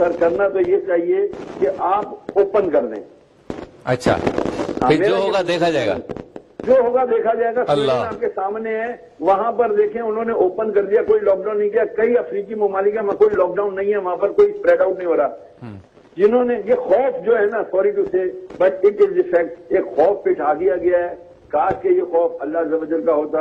سر کرنا تو یہ چاہیے کہ آپ اوپن کر دیں. اچھا پھر جو ہوگا دیکھا جائے گا. جو ہوگا دیکھا جائے گا. سویڈن آپ کے سامنے ہے, وہاں پر دیکھیں انہوں نے اوپن کر دیا, کوئی لاک ڈاؤن نہیں کیا. کئی افریقی ممالک میں کوئی لاک ڈاؤن نہیں ہے, وہاں پر کوئی اسپریڈ آؤٹ نہیں ہو رہا. جنہوں نے یہ خوف جو ہے نا, سوری ٹو سے بٹ اٹ از افیکٹ, ایک خوف بٹھا دیا گیا ہے. کاش کہ یہ خوف اللہ عز و جل کا ہوتا.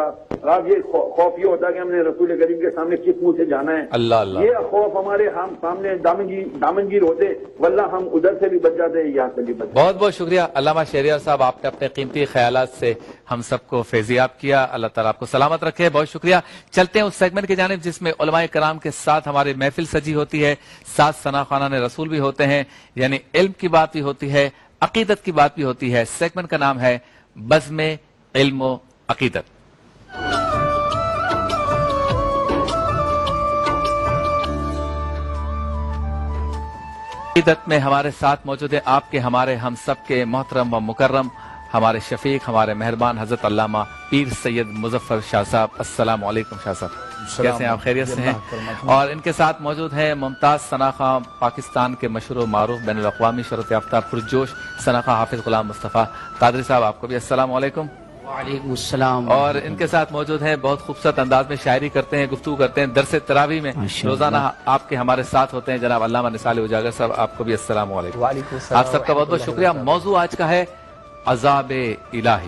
آج یہ خوف یہ ہوتا کہ ہم نے رسول کریم کے سامنے کس منہ سے جانا ہے. اللہ یہ خوف ہمارے ہم سامنے دامنگیر ہوتے, واللہ ہم ادھر سے بھی بچ جاتے, یہاں سے بھی بچ جاتے. بہت بہت شکریہ علامہ شہریار صاحب, آپ نے اپنے قیمتی خیالات سے ہم سب کو فیضیاب کیا. اللہ تعالیٰ آپ کو سلامت رکھے. بہت شکریہ. چلتے ہیں اس سیگمنٹ کی جانب جس میں علماء کرام کے ساتھ ہماری محفل سجی ہوتی ہے, ساتھ ثنا خوانان رسول بھی ہوتے ہیں, یعنی علم کی بات بھی ہوتی ہے, عقیدت کی بات بھی ہوتی ہے. سیگمنٹ کا نام ہے بزم علم و عقیدت. عقیدت میں ہمارے ساتھ موجود ہیں آپ کے, ہمارے, ہم سب کے محترم و مکرم, ہمارے شفیق, ہمارے مہربان حضرت علامہ پیر سید مظفر شاہ صاحب. السلام علیکم شاہ صاحب, کیسے ہیں آپ؟ خیریت سے ہیں؟ اور ان کے ساتھ موجود ہیں ممتاز ثنا خواں, پاکستان کے مشہور و معروف بین الاقوامی شہرت یافتہ پرجوش ثنا خواں حافظ غلام مصطفیٰ قادری صاحب. آپ کو بھی السلام علیکم. وعلیکم السلام. اور ان کے ساتھ موجود ہیں, بہت خوبصورت انداز میں شاعری کرتے ہیں, گفتگو کرتے ہیں, درس تراویح میں روزانہ آپ کے ہمارے ساتھ ہوتے ہیں, جناب علامہ نثار اجاگر صاحب. آپ کو بھی السلام علیکم. وعلیکم السلام. آپ سب کا بہت بہت شکریہ. موضوع آج کا ہے عذاب الہی.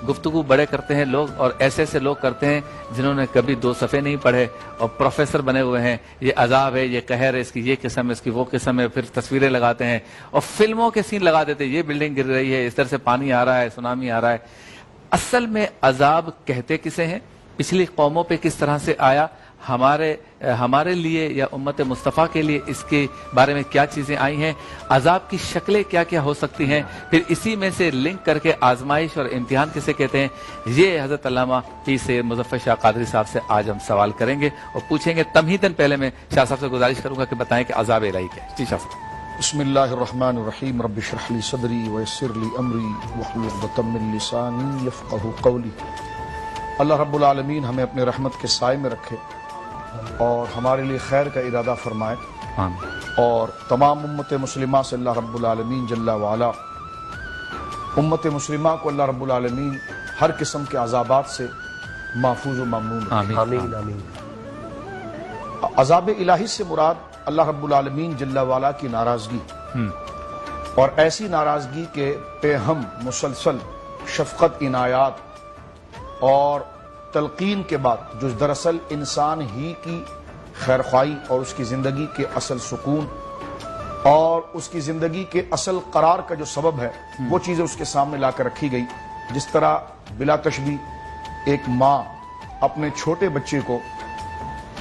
گفتگو بڑے کرتے ہیں لوگ, اور ایسے ایسے لوگ کرتے ہیں جنہوں نے کبھی 2 صفحے نہیں پڑھے اور پروفیسر بنے ہوئے ہیں. یہ عذاب ہے, یہ قہر ہے, اس کی یہ قسم ہے, اس کی وہ قسم ہے, پھر تصویریں لگاتے ہیں اور فلموں کے سین لگا دیتے ہیں. یہ بلڈنگ گر رہی ہے, اس طرح سے پانی آ رہا ہے, سونامی آ رہا ہے. اصل میں عذاب کہتے کسے ہیں, پچھلی قوموں پہ کس طرح سے آیا, ہمارے لیے یا امت مصطفیٰ کے لیے اس کے بارے میں کیا چیزیں آئی ہیں, عذاب کی شکلیں کیا کیا ہو سکتی ہیں, پھر اسی میں سے لنک کر کے آزمائش اور امتحان کسے کہتے ہیں, یہ حضرت علامہ پیر سید مظفر شاہ قادری صاحب سے آج ہم سوال کریں گے اور پوچھیں گے. تمہیداً پہلے میں شاہ صاحب سے گزارش کروں گا کہ بتائیں کہ عذاب الہی کیا ہے. جی شاہ صاحب. بسم اللہ الرحمن الرحیم. رب اشرح لی صدری ویسر لی امری واحلل عقدۃ من لسانی یفقہوا قولی. اللہ رب العالمین ہمیں اپنے رحمت کے سائے میں رکھے اور ہمارے لیے خیر کا ارادہ فرمائے, اور تمام امت مسلمہ سے اللہ رب العالمین جل وعلا امت مسلمہ کو اللہ رب العالمین ہر قسم کے عذابات سے محفوظ و مامنون رکھے. آمین آمین. عذاب الہی سے مراد اللہ رب العالمین جل وعلا کی ناراضگی, اور ایسی ناراضگی کے پہ ہم مسلسل شفقت, عنایات اور تلقین کے بعد جو دراصل انسان ہی کی خیرخواہی اور اس کی زندگی کے اصل سکون اور اس کی زندگی کے اصل قرار کا جو سبب ہے, وہ چیزیں اس کے سامنے لا کر رکھی گئی. جس طرح بلا تشبیہ ایک ماں اپنے چھوٹے بچے کو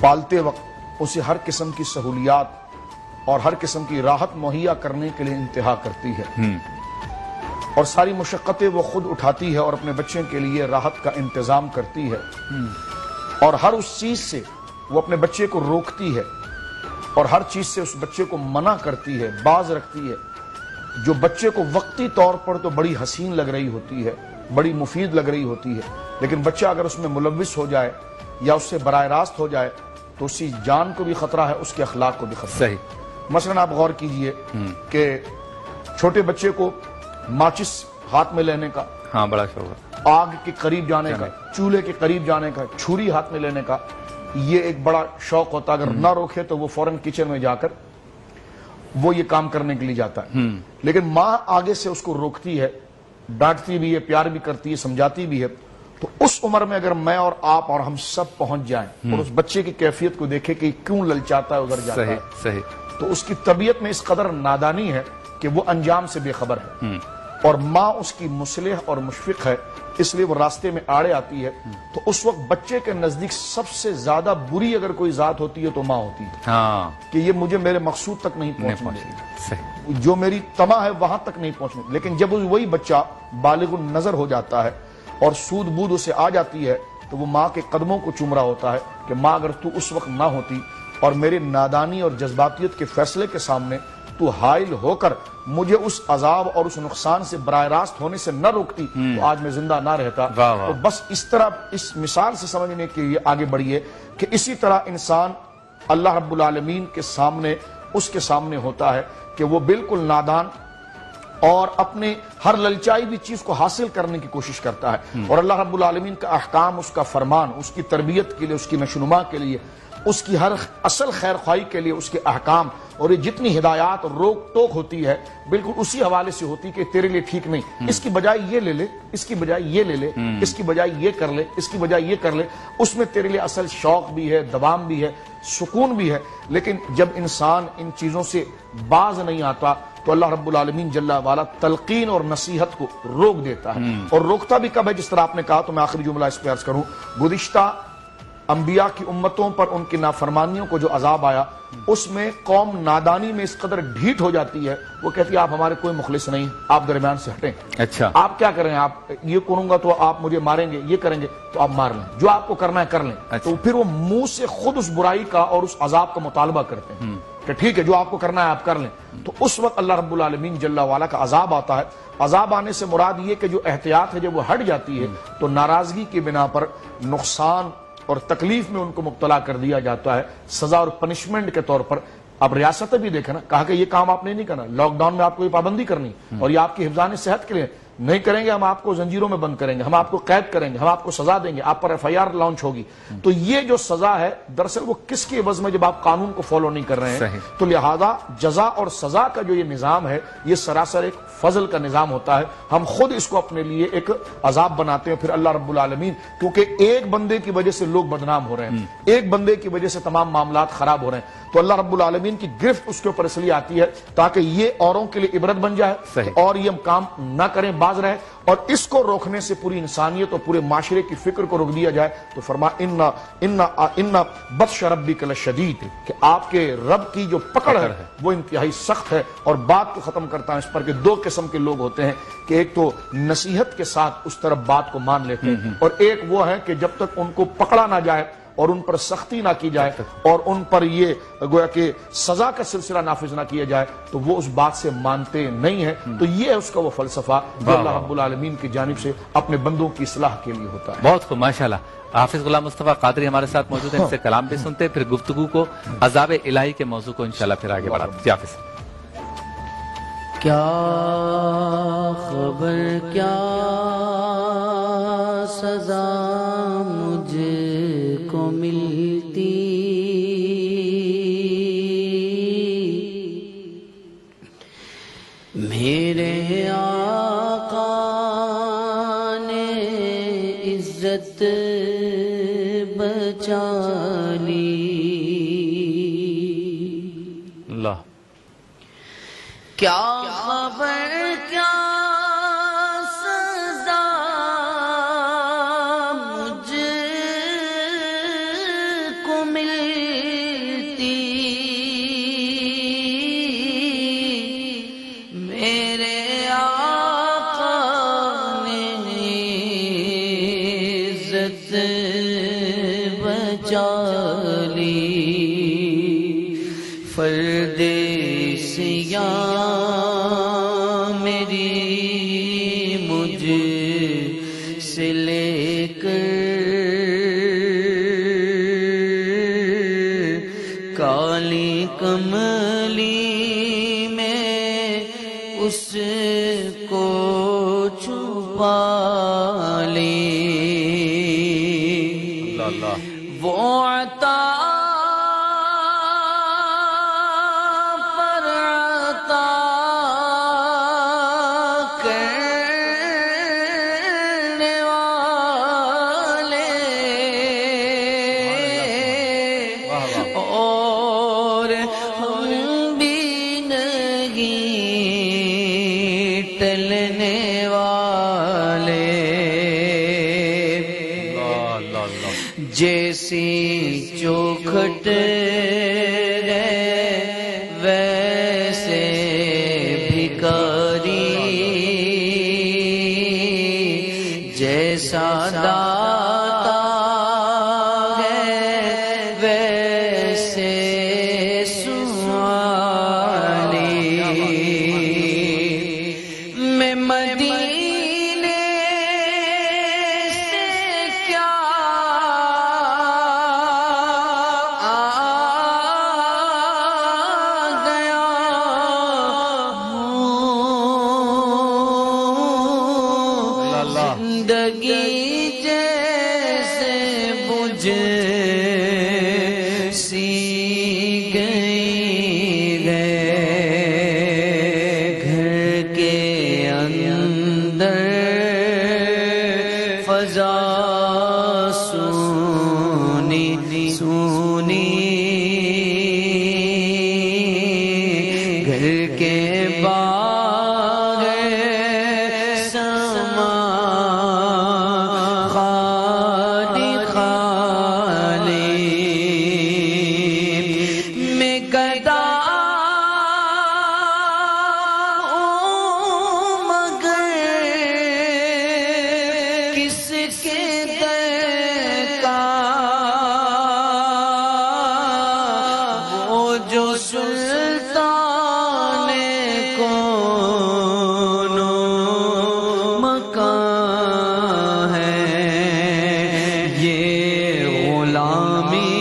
پالتے وقت اسے ہر قسم کی سہولیات اور ہر قسم کی راحت مہیا کرنے کے لیے انتہا کرتی ہے, اور ساری مشقتیں وہ خود اٹھاتی ہے اور اپنے بچے کے لیے راحت کا انتظام کرتی ہے, اور ہر اس چیز سے وہ اپنے بچے کو روکتی ہے اور ہر چیز سے اس بچے کو منع کرتی ہے, باز رکھتی ہے, جو بچے کو وقتی طور پر تو بڑی حسین لگ رہی ہوتی ہے, بڑی مفید لگ رہی ہوتی ہے, لیکن بچہ اگر اس میں ملوث ہو جائے یا اس سے براہ راست ہو جائے تو اسی جان کو بھی خطرہ ہے, اس کے اخلاق کو بھی خطرہ ہے. صحیح. مثلا آپ غور کیجئے کہ چھوٹے بچے کو ماچس ہاتھ میں لینے کا, ہاں بڑا شوق ہے, آگ کے قریب جانے کا, چولہے کے قریب جانے کا, چھری ہاتھ میں لینے کا, یہ ایک بڑا شوق ہوتا. اگر نہ روکے تو وہ فوراً کچن میں جا کر وہ یہ کام کرنے کے لیے جاتا ہے, لیکن ماں آگے سے اس کو روکتی ہے, ڈانٹتی بھی ہے, پیار بھی کرتی ہے, سمجھاتی بھی ہے. تو اس عمر میں اگر میں اور آپ اور ہم سب پہنچ جائیں اور اس بچے کی کیفیت کو دیکھیں کہ کیوں للچاتا ہے, ادھر جاتا ہے, صحیح, تو اس کی طبیعت میں اس قدر نادانی ہے کہ وہ انجام سے بے خبر ہے, اور ماں اس کی مصلح اور مشفق ہے, اس لیے وہ راستے میں آڑے آتی ہے. تو اس وقت بچے کے نزدیک سب سے زیادہ بری اگر کوئی ذات ہوتی ہے تو ماں ہوتی ہے, کہ یہ مجھے میرے مقصود تک نہیں پہنچنے, جو میری طمع ہے وہاں تک نہیں پہنچنے. لیکن جب وہی بچہ بالغ النظر ہو جاتا ہے اور سود بود اسے آ جاتی ہے تو وہ ماں کے قدموں کو چوم رہا ہوتا ہے کہ ماں اگر تو اس وقت نہ ہوتی اور میرے نادانی اور جذباتیت کے فیصلے کے سامنے تو حائل ہو کر مجھے اس عذاب اور اس نقصان سے براہ راست ہونے سے نہ روکتی تو آج میں زندہ نہ رہتا. تو بس اس طرح اس مثال سے سمجھنے کے لیے آگے بڑھیے کہ اسی طرح انسان اللہ رب العالمین کے سامنے اس کے سامنے ہوتا ہے کہ وہ بالکل نادان اور اپنے ہر للچائی بھی چیز کو حاصل کرنے کی کوشش کرتا ہے، اور اللہ رب العالمین کا احکام، اس کا فرمان، اس کی تربیت کے لیے، اس کی نشوونما کے لیے، اس کی ہر اصل خیر خواہی کے لیے اس کے احکام اور یہ جتنی ہدایات اور روک ٹوک ہوتی ہے بالکل اسی حوالے سے ہوتی کہ تیرے لیے ٹھیک نہیں، اس کی بجائے یہ لے لے، اس کی بجائے یہ لے لے، اس کی بجائے یہ کر لے، اس کی بجائے یہ کر لے، اس میں تیرے لیے اصل شوق بھی ہے، دوام بھی ہے، سکون بھی ہے۔ لیکن جب انسان ان چیزوں سے باز نہیں آتا تو اللہ رب العالمین جل وعلا تلقین اور نصیحت کو روک دیتا ہے، اور روکتا بھی کب ہے؟ جس طرح آپ نے کہا، تو میں آخری جملہ اس پہ عرض کروں، گزشتہ انبیاء کی امتوں پر ان کی نافرمانیوں کو جو عذاب آیا، اس میں قوم نادانی میں اس قدر ڈھیٹ ہو جاتی ہے، وہ کہتی ہے آپ ہمارے کوئی مخلص نہیں، آپ درمیان سے ہٹیں، اچھا آپ کیا کریں، آپ یہ کروں گا تو آپ مجھے ماریں گے، یہ کریں گے تو آپ مار لیں، جو آپ کو کرنا ہے کر لیں۔ تو پھر وہ منہ سے خود اس برائی کا اور اس عذاب کا مطالبہ کرتے ہیں کہ ٹھیک ہے جو آپ کو کرنا ہے آپ کر لیں۔ تو اس وقت اللہ رب العالمین جل وعلا کا عذاب آتا ہے۔ عذاب آنے سے مراد یہ کہ جو احتیاط ہے جب وہ ہٹ جاتی ہے تو ناراضگی کی بنا پر نقصان اور تکلیف میں ان کو مبتلا کر دیا جاتا ہے، سزا اور پنشمنٹ کے طور پر۔ اب ریاستیں بھی دیکھیں نا، کہا کہ یہ کام آپ نے نہیں کرنا، لاک ڈاؤن میں آپ کو یہ پابندی کرنی، اور یہ آپ کی حفظان صحت کے لیے نہیں کریں گے، ہم آپ کو زنجیروں میں بند کریں گے، ہم آپ کو قید کریں گے، ہم آپ کو سزا دیں گے، آپ پر FIR لانچ ہوگی۔ تو یہ جو سزا ہے دراصل وہ کس کی عوض میں؟ جب آپ قانون کو فالو نہیں کر رہے ہیں۔ تو لہذا جزا اور سزا کا جو یہ نظام ہے یہ سراسر ایک فضل کا نظام ہوتا ہے، ہم خود اس کو اپنے لیے ایک عذاب بناتے ہیں۔ پھر اللہ رب العالمین، کیونکہ ایک بندے کی وجہ سے لوگ بدنام ہو رہے ہیں، ایک بندے کی وجہ سے تمام معاملات خراب ہو رہے ہیں، تو اللہ رب العالمین کی گرفت اس کے اوپر اس لیے آتی ہے تاکہ یہ اوروں کے لیے عبرت بن جائے اور یہ ہم کام نہ کریں، باز رہے، اور اس کو روکنے سے پوری انسانیت اور پورے معاشرے کی فکر کو روک دیا جائے۔ تو فرمایا ان بطش ربک لشدید، کہ آپ کے رب کی جو پکڑ ہے وہ انتہائی سخت ہے۔ اور بات کو ختم کرتا ہوں اس پر کہ دو قسم کے لوگ ہوتے ہیں، کہ ایک تو نصیحت کے ساتھ اس طرف بات کو مان لیتے ہیں، اور ایک وہ ہے کہ جب تک ان کو پکڑا نہ جائے اور ان پر سختی نہ کی جائے اور ان پر یہ گویا کہ سزا کا سلسلہ نافذ نہ کیا جائے تو وہ اس بات سے مانتے نہیں ہیں۔ تو یہ ہے اس کا وہ فلسفہ جو اللہ رب العالمین کی جانب سے اپنے بندوں کی اصلاح کے لیے ہوتا ہے۔ بہت خوب، ماشاءاللہ۔ حافظ غلام مصطفیٰ قادری ہمارے ساتھ موجود ہیں، ان سے کلام بھی سنتے، پھر گفتگو کو عذاب الہی کے موضوع کو انشاءاللہ پھر آگے بڑھاتے ہیں۔ جی حافظ۔ کیا خبر کیا سزا مجھ کو ملتی، میرے آقا نے عزت بچا لی، اللہ کیا خبر کیا سزا مجھ کو ملتی، میرے آقا نے عزت بچا لی، پردیسیاں میری مجھ سے لے کر کالی کملی میں اس کو چھپا لی، وہ عطا جیسی زندگی جیسے بجھ سی گئی ہے، گھر کے اندر فضا سونی سونی، گھر کے باغ سما خالی خالی، میں گدا ہوں مگر کس کے در کا، وہ جو سلطان کون مکان ہے، یہ غلامی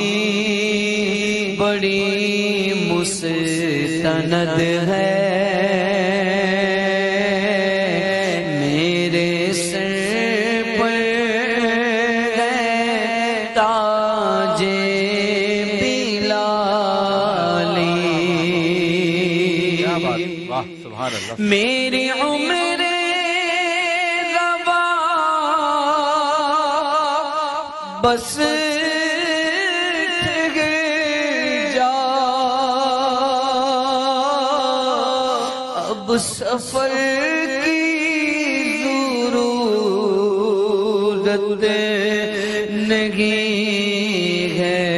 بڑی مستند ہے، میرے سر پر ہے تاج بلالی، کیا بات، واہ سبحان اللہ. میری عمر روا بس جا، اب سفر کی ضرورت نہیں ہے،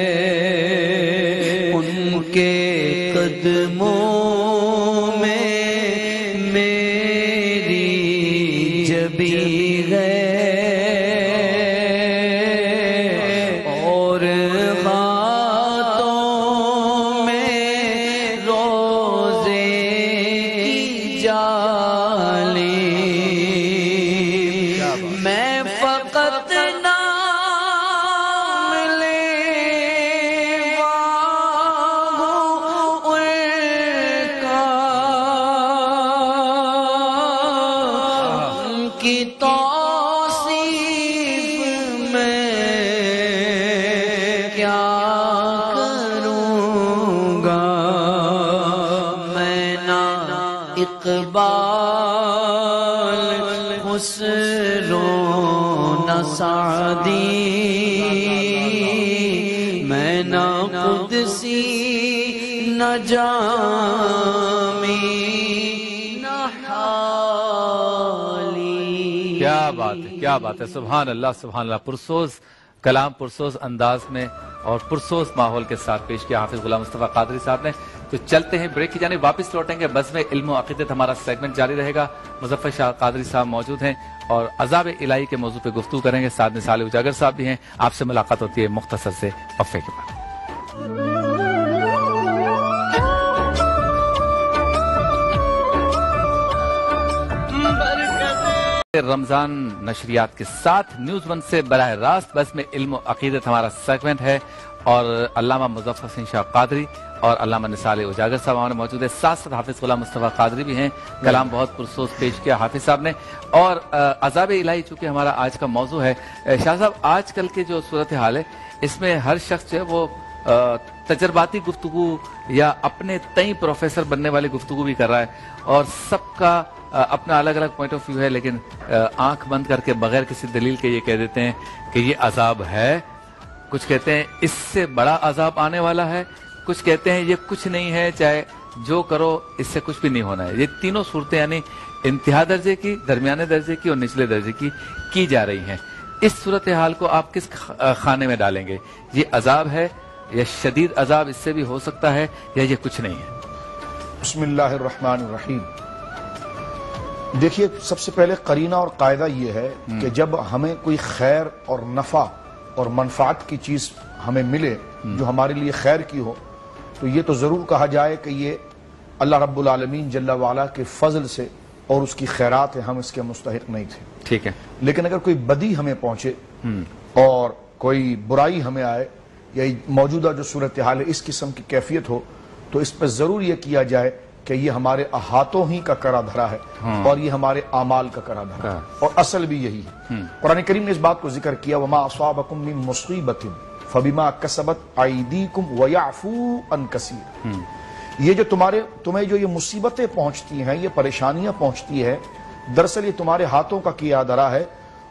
ان کے قدموں میں میری جبی ہے، اور ہاتھوں میں روزے کی جالی، میں فقط نام لیوا ہوں ان کا، ان کی توصیف میں کیا کروں گا، میں نہ اقبال خسرو نہ سعدی، میں نہ قدسی نہ جامی نہ حالی. کیا بات ہے، کیا بات ہے، سبحان اللہ سبحان اللہ. پرسوز کلام، پرسوز انداز میں اور پرسوز ماحول کے ساتھ پیش کیا حافظ غلام مصطفیٰ قادری صاحب نے. تو چلتے ہیں بریک کی جانب، واپس لوٹیں گے. بزم علم و عقیدت ہمارا سیگمنٹ جاری رہے گا. مظفر شاہ قادری صاحب موجود ہیں اور عذاب الہی کے موضوع پہ گفتگو کریں گے. ساتھ میں صالح اجاگر صاحب بھی ہیں. آپ سے ملاقات ہوتی ہے مختصر سے وقفے کے بعد. رمضان نشریات کے ساتھ نیوز ون سے براہ راست بزم علم و عقیدت ہمارا سیگمنٹ ہے اور علامہ مظفر حسین شاہ قادری اور علامہ صالح اجاگر صاحب ہمارے موجود ہے. ساتھ ساتھ حافظ غلام مصطفیٰ قادری بھی ہیں. کلام بہت پرسوز پیش کیا حافظ صاحب نے. اور عذاب الہی چونکہ ہمارا آج کا موضوع ہے، شاہ صاحب آج کل کے جو صورتحال ہے اس میں ہر شخص جو ہے وہ تجرباتی گفتگو یا اپنے تئیں پروفیسر بننے والی گفتگو بھی کر رہا ہے اور سب کا اپنا الگ الگ پوائنٹ آف ویو ہے، لیکن آنکھ بند کر کے بغیر کسی دلیل کے یہ کہہ دیتے ہیں کہ یہ عذاب ہے. کچھ کہتے ہیں اس سے بڑا عذاب آنے والا ہے، کچھ کہتے ہیں یہ کچھ نہیں ہے، چاہے جو کرو اس سے کچھ بھی نہیں ہونا ہے. یہ تینوں صورتیں یعنی انتہا درجے کی، درمیانے درجے کی اور نچلے درجے کی جا رہی ہیں. اس صورتحال کو آپ کس خانے میں ڈالیں گے؟ یہ عذاب ہے یا شدید عذاب اس سے بھی ہو سکتا ہے یا یہ کچھ نہیں ہے؟ بسم اللہ الرحمن الرحیم. دیکھیے سب سے پہلے قرینہ اور قاعدہ یہ ہے کہ جب ہمیں کوئی خیر اور نفع اور منفعت کی چیز ہمیں ملے جو ہمارے لیے خیر کی ہو تو یہ تو ضرور کہا جائے کہ یہ اللہ رب العالمین جل وعلا کے فضل سے اور اس کی خیرات ہے، ہم اس کے مستحق نہیں تھے. ٹھیک ہے. لیکن اگر کوئی بدی ہمیں پہنچے اور کوئی برائی ہمیں آئے یا موجودہ جو صورتحال ہے اس قسم کی کیفیت ہو تو اس پر ضرور یہ کیا جائے کہ یہ ہمارے ہاتھوں ہی کا کرا دھرا ہے اور یہ ہمارے اعمال کا کرا دھرا ہے، اور اصل بھی یہی ہے۔ قرآن کریم نے اس بات کو ذکر کیا وما اصابکم من مصیبت فبما کسبت ایدیکم ویعفو عن کثیر، یہ جو تمہیں جو یہ مصیبتیں پہنچتی ہیں، یہ پریشانیاں پہنچتی ہیں، دراصل یہ تمہارے ہاتھوں کا کیا دھرا ہے،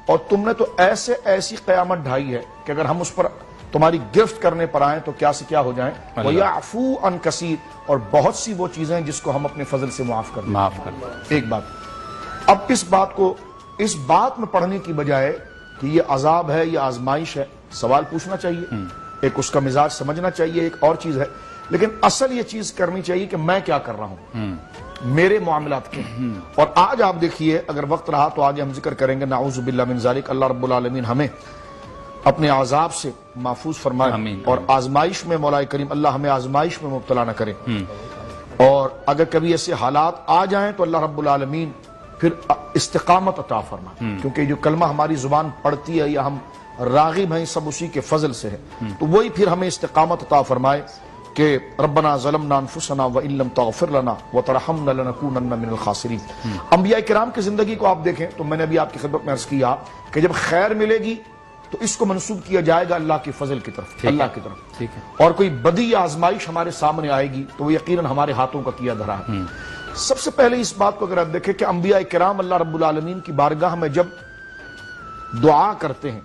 اور تم نے تو ایسی قیامت ڈھائی ہے کہ اگر ہم اس پر تمہاری گرفت کرنے پر آئیں تو کیا سے کیا ہو جائیں، وَيَعْفُو عَنْ كَثِيرٍ، اور بہت سی وہ چیزیں جس کو ہم اپنے فضل سے معاف کر دیں۔ ایک بات، اب اس بات میں پڑھنے کی بجائے کہ یہ عذاب ہے، یہ آزمائش ہے، سوال پوچھنا چاہیے، ایک اس کا مزاج سمجھنا چاہیے، ایک اور چیز ہے، لیکن اصل یہ چیز کرنی چاہیے کہ میں کیا کر رہا ہوں، میرے معاملات کے۔ اور آج آپ دیکھیے، اگر وقت رہا تو آگے ہم ذکر کریں گے، نعوذ باللہ من ذالک، اللہ رب العالمین ہمیں اپنے عذاب سے محفوظ فرمائے، اور آزمائش میں مولا کریم اللہ ہمیں آزمائش میں مبتلا نہ کرے، اور اگر کبھی ایسے حالات آ جائیں تو اللہ رب العالمین پھر استقامت عطا فرمائے، کیونکہ جو کلمہ ہماری زبان پڑتی ہے یا ہم راغب ہیں سب اسی کے فضل سے ہے، تو وہی پھر ہمیں استقامت عطا فرمائے کہ ربنا ظلمنا انفسنا وان لم تغفر لنا وترحمنا لنکونن من الخاسرین۔ انبیاء کرام کی زندگی کو آپ دیکھیں تو میں نے ابھی آپ کی خدمت میں عرض کیا کہ جب خیر ملے گی تو اس کو منسوب کیا جائے گا اللہ کے فضل کی طرف، اللہ کی طرف، اور کوئی بدی یا آزمائش ہمارے سامنے آئے گی تو وہ یقیناً ہمارے ہاتھوں کا کیا دھرا ہے۔ سب سے پہلے اس بات کو اگر آپ دیکھیں کہ انبیاء کرام اللہ رب العالمین کی بارگاہ میں جب دعا کرتے ہیں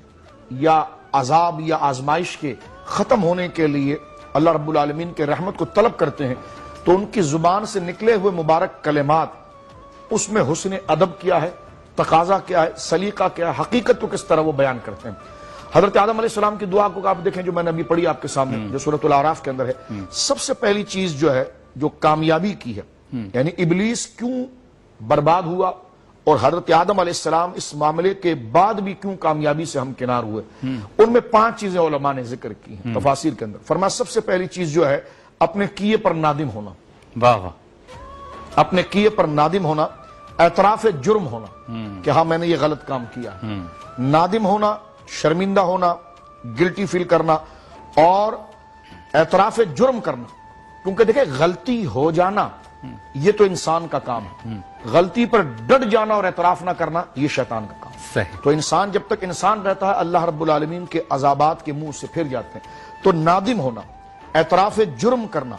یا عذاب یا آزمائش کے ختم ہونے کے لیے اللہ رب العالمین کے رحمت کو طلب کرتے ہیں تو ان کی زبان سے نکلے ہوئے مبارک کلمات، اس میں حسن ادب کیا ہے، تقاضا کیا ہے، سلیقہ کیا ہے، حقیقت کو کس طرح وہ بیان کرتے ہیں۔ حضرت آدم علیہ السلام کی دعا کو آپ دیکھیں جو میں نے ابھی پڑھی آپ کے سامنے، جو سورۃ الاعراف کے اندر ہے، سب سے پہلی چیز جو ہے جو کامیابی کی ہے، یعنی ابلیس کیوں برباد ہوا اور حضرت آدم علیہ السلام اس معاملے کے بعد بھی کیوں کامیابی سے ہمکنار ہوئے، ان میں 5 چیزیں علماء نے ذکر کی ہیں تفاسیر کے اندر۔ فرمایا سب سے پہلی چیز جو ہے اپنے کیے پر نادم ہونا، واہ واہ، اپنے کیے پر نادم ہونا، اعتراف جرم ہونا کہ ہاں میں نے یہ غلط کام کیا، نادم ہونا، شرمندہ ہونا، گلٹی فیل کرنا، اور اعتراف جرم کرنا، کیونکہ دیکھیں غلطی ہو جانا یہ تو انسان کا کام ہے، غلطی پر ڈٹ جانا اور اعتراف نہ کرنا یہ شیطان کا کام ہے۔ تو انسان جب تک انسان رہتا ہے اللہ رب العالمین کے عذابات کے منہ سے پھر جاتے ہیں، تو نادم ہونا، اعتراف جرم کرنا،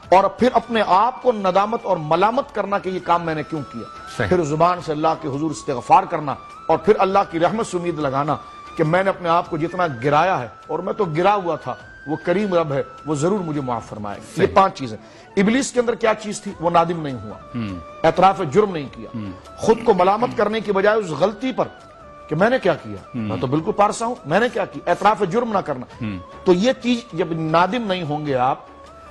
اور پھر اپنے آپ کو ندامت اور ملامت کرنا کہ یہ کام میں نے کیوں کیا، پھر زبان سے اللہ کے حضور استغفار کرنا، اور پھر اللہ کی رحمت سے امید لگانا کہ میں نے اپنے آپ کو جتنا گرایا ہے، اور میں تو گرا ہوا تھا، وہ کریم رب ہے، وہ ضرور مجھے معاف فرمائے گا۔ یہ 5 چیزیں۔ ابلیس کے اندر کیا چیز تھی؟ وہ نادم نہیں ہوا، اعتراف جرم نہیں کیا، خود کو ملامت کرنے کی بجائے اس غلطی پر کہ میں نے کیا کیا، میں تو بالکل پارسا ہوں، میں نے کیا کیا، اعتراف جرم نہ کرنا۔ تو یہ چیز جب نادم نہیں ہوں گے آپ،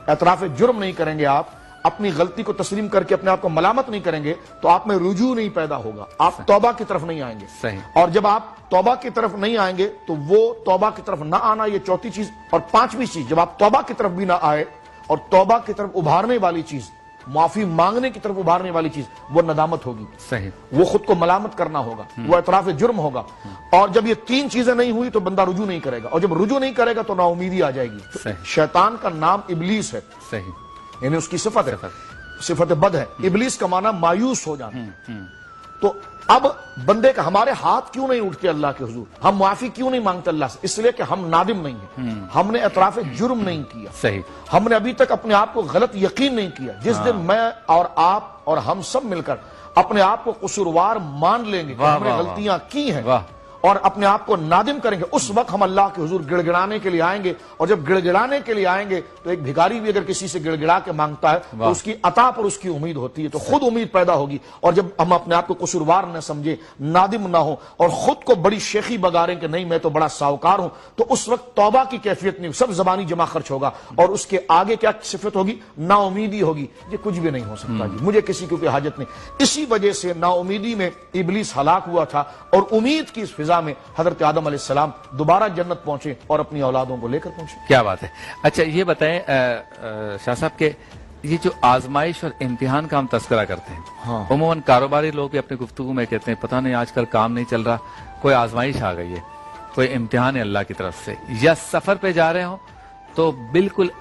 اعتراف جرم نہیں کریں گے آپ، اپنی غلطی کو تسلیم کر کے اپنے آپ کو ملامت نہیں کریں گے، تو آپ میں رجوع نہیں پیدا ہوگا، آپ توبہ کی طرف نہیں آئیں گے، اور جب آپ توبہ کی طرف نہیں آئیں گے تو وہ توبہ کی طرف نہ آنا یہ 4تھی چیز، اور 5ویں چیز جب آپ توبہ کی طرف بھی نہ آئے اور توبہ کی طرف ابھارنے والی چیز، معافی مانگنے کی طرف ابھارنے والی چیز، وہ ندامت ہوگی، وہ خود کو ملامت کرنا ہوگا، وہ اعتراف جرم ہوگا، اور جب یہ 3 چیزیں نہیں ہوئی تو بندہ رجوع نہیں کرے گا، اور جب رجوع نہیں کرے گا تو نا امیدی آ جائے گی۔ شیطان کا نام ابلیس ہے، یعنی اس کی صفت ہے، صفت بد ہے، ابلیس کا معنی مایوس ہو جانا۔ تو اب بندے کا ہمارے ہاتھ کیوں نہیں اٹھتے اللہ کے حضور، ہم معافی کیوں نہیں مانگتے اللہ سے؟ اس لیے کہ ہم نادم نہیں ہیں، ہم نے اعتراف جرم نہیں کیا، ہم نے ابھی تک اپنے آپ کو غلط یقین نہیں کیا۔ جس دن میں اور آپ اور ہم سب مل کر اپنے آپ کو قصوروار مان لیں گے کہ ہم نے غلطیاں کی ہیں اور اپنے آپ کو نادم کریں گے، اس وقت ہم اللہ کے حضور گڑ گڑانے کے لیے آئیں گے، اور جب گڑ گڑانے کے لیے آئیں گے تو ایک بھکاری بھی اگر کسی سے گڑ گڑا کے مانگتا ہے تو اس کی عطا پر اس کی امید ہوتی ہے، تو خود امید پیدا ہوگی، اور جب ہم اپنے آپ کو قصوروار نہ سمجھے، نادم نہ ہو، اور خود کو بڑی شیخی بگاریں کہ نہیں میں تو بڑا ساہوکار ہوں، تو اس وقت توبہ کی کیفیت نہیں، سب زبانی جمع خرچ ہوگا، اور اس کے آگے کیا صفت ہوگی؟ نا امیدی ہوگی، یہ کچھ بھی نہیں ہو سکتا جی، مجھے کسی کی کوئی حاجت نہیں۔ اسی وجہ سے نا امیدی میں ابلیس ہلاک ہوا تھا، اور امید کی اس فضا میں حضرت آدم علیہ السلام دوبارہ جنت پہنچے اور اپنی اولادوں کو لے کر پہنچے۔ کیا بات ہے۔ اچھا یہ بتائیں شاہ صاحب کہ یہ جو آزمائش اور امتحان کا ہم تذکرہ کرتے ہیں، عموماً کاروباری لوگ بھی اپنی گفتگو میں کہتے ہیں پتہ نہیں آج کل کام نہیں چل رہا، کوئی آزمائش آ گئی ہے، کوئی امتحان ہے اللہ کی طرف سے، یا سفر پہ جا رہے ہوں تو بالکل